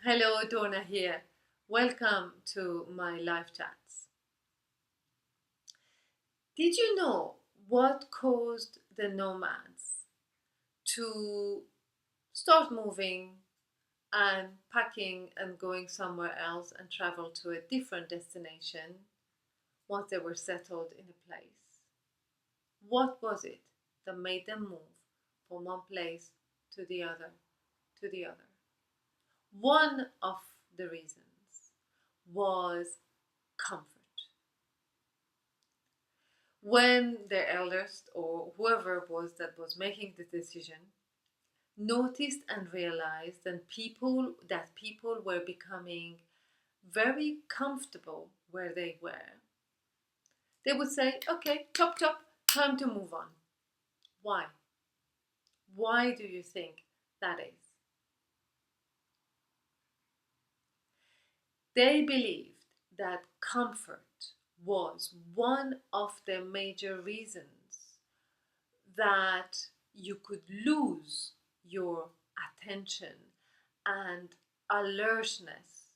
Hello, Dorna here. Welcome to my live chats. Did you know what caused the nomads to start moving and packing and going somewhere else and travel to a different destination once they were settled in a place? What was it that made them move from one place to the other, to the other? One of the reasons was comfort. When their eldest or whoever it was that was making the decision noticed and realized that people were becoming very comfortable where they were, they would say, okay, chop chop, time to move on. Why? Why do you think that is? They believed that comfort was one of the major reasons that you could lose your attention and alertness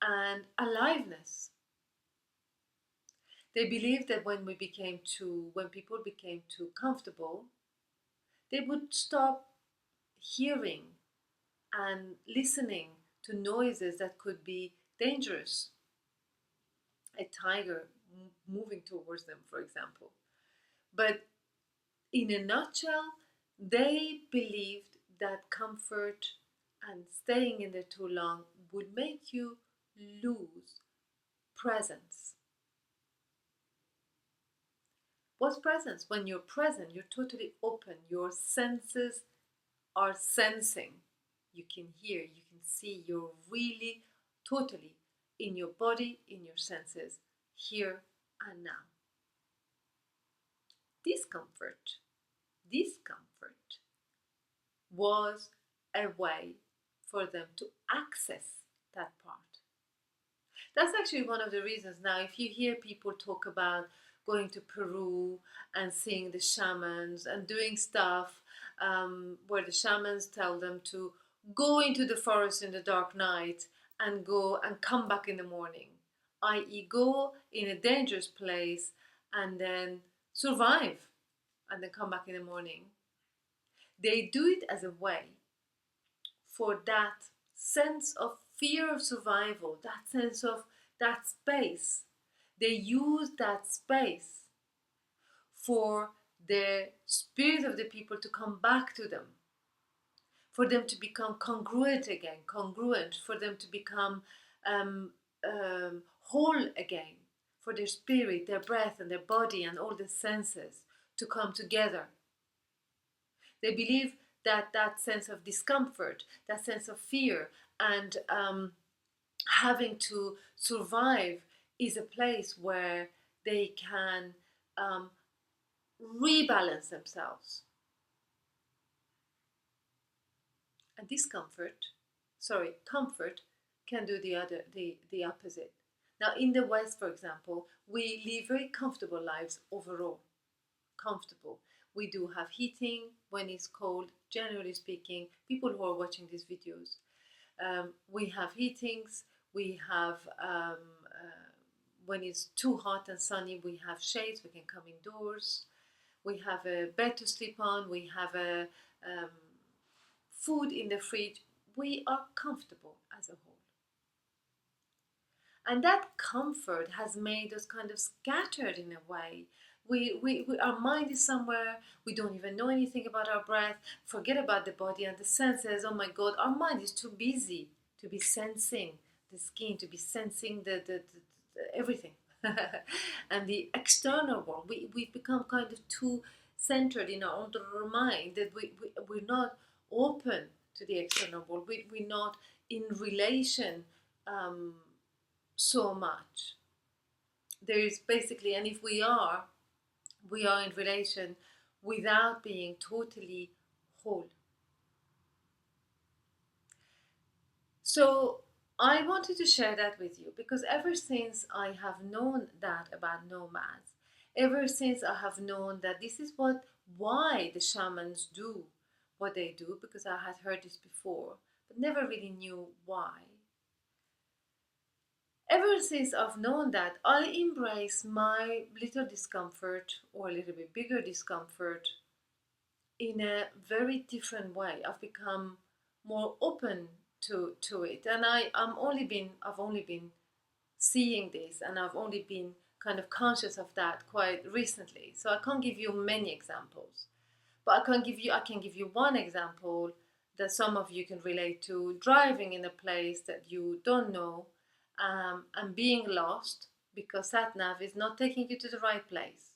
and aliveness. They believed that when people became too comfortable, they would stop hearing and listening to noises that could be dangerous. A tiger moving towards them, for example. But in a nutshell, they believed that comfort and staying in there too long would make you lose presence. What's presence? When you're present, you're totally open. Your senses are sensing. You can hear, you can see. You're really totally in your body, in your senses, here and now. Discomfort was a way for them to access that part. That's actually one of the reasons now, if you hear people talk about going to Peru and seeing the shamans and doing stuff where the shamans tell them to go into the forest in the dark night and go and come back in the morning, i.e., go in a dangerous place and then survive and then come back in the morning. They do it as a way for that sense of fear of survival, that sense of that space. They use that space for the spirit of the people to come back to them, for them to become congruent again, for them to become whole again, for their spirit, their breath, and their body, and all the senses to come together. They believe that that sense of discomfort, that sense of fear, and having to survive is a place where they can rebalance themselves. And comfort can do the opposite. Now, in the West, for example, we live very comfortable lives overall. Comfortable. We do have heating when it's cold, generally speaking. People who are watching these videos, we have heatings. We have when it's too hot and sunny, we have shades. We can come indoors. We have a bed to sleep on. We have a food in the fridge. We are comfortable as a whole. And that comfort has made us kind of scattered in a way. Our mind is somewhere, we don't even know anything about our breath, forget about the body and the senses. Oh my God, our mind is too busy to be sensing the skin, to be sensing the everything. And the external world, we've become kind of too centered in our own mind that we're not open to the external world. We're not in relation so much. There is basically, and if we are in relation without being totally whole. So I wanted to share that with you because ever since I have known that about nomads, ever since I have known that this is why the shamans do what they do, because I had heard this before, but never really knew why. Ever since I've known that, I embrace my little discomfort or a little bit bigger discomfort in a very different way. I've become more open to it, and I've only been seeing this, and I've only been kind of conscious of that quite recently. So I can't give you many examples, but I can give you one example that some of you can relate to: driving in a place that you don't know, and being lost because SatNav is not taking you to the right place,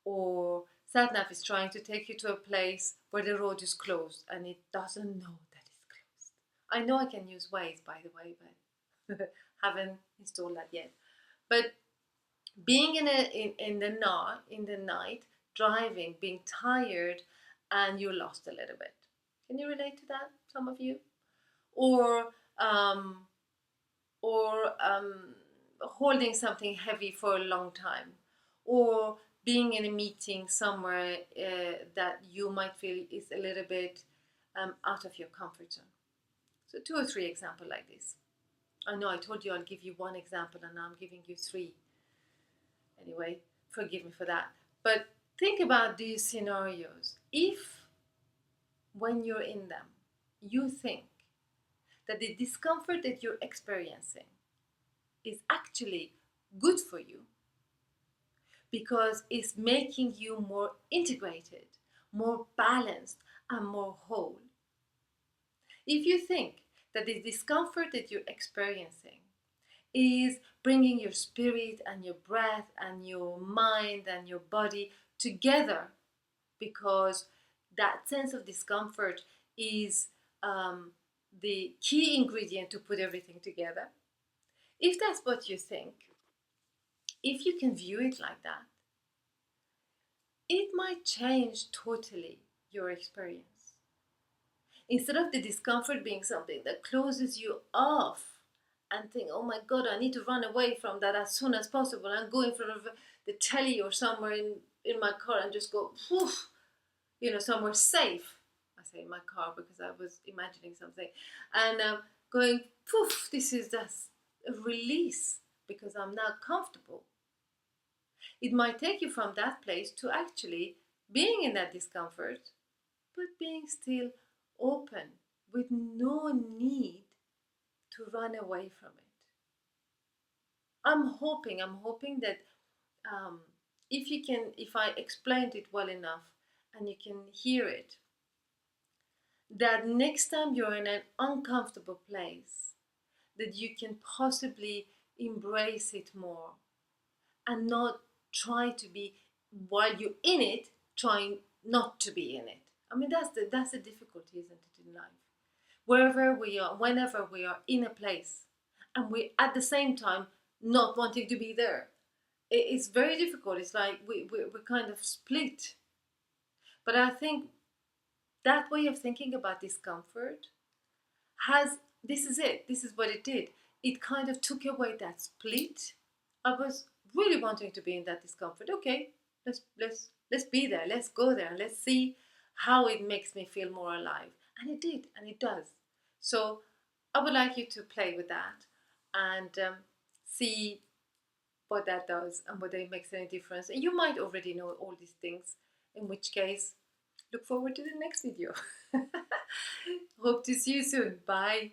or SatNav is trying to take you to a place where the road is closed and it doesn't know that it's closed. I know I can use Waze, by the way, but haven't installed that yet. But being in the night, driving, being tired, and you're lost a little bit. Can you relate to that, some of you? Or um, or holding something heavy for a long time, or being in a meeting somewhere that you might feel is a little bit out of your comfort zone. So 2 or 3 examples like this. I know I told you I'll give you one example, and now I'm giving you 3. Anyway, forgive me for that. But think about these scenarios. If, when you're in them, you think that the discomfort that you're experiencing is actually good for you because it's making you more integrated, more balanced, and more whole. If you think that the discomfort that you're experiencing is bringing your spirit and your breath and your mind and your body together, because that sense of discomfort is the key ingredient to put everything together. If that's what you think, if you can view it like that, it might change totally your experience. Instead of the discomfort being something that closes you off and think, oh my God, I need to run away from that as soon as possible and go in front of the telly or somewhere in my car and just go, poof, somewhere safe. I say in my car because I was imagining something. And going, poof, this is just a release because I'm now comfortable. It might take you from that place to actually being in that discomfort, but being still open with no need to run away from it. I'm hoping that if I explained it well enough and you can hear it, that next time you're in an uncomfortable place, that you can possibly embrace it more and not try to be, while you're in it, trying not to be in it. I mean, that's the difficulty, isn't it, in life? Wherever we are, whenever we are in a place, and we at the same time not wanting to be there, it's very difficult. It's like we're kind of split. But I think that way of thinking about discomfort this is it. This is what it did. It kind of took away that split. I was really wanting to be in that discomfort. Okay, let's be there. Let's go there. Let's see how it makes me feel more alive. And it did, and it does. So I would like you to play with that and see what that does and whether it makes any difference. And you might already know all these things, in which case, look forward to the next video. Hope to see you soon. Bye.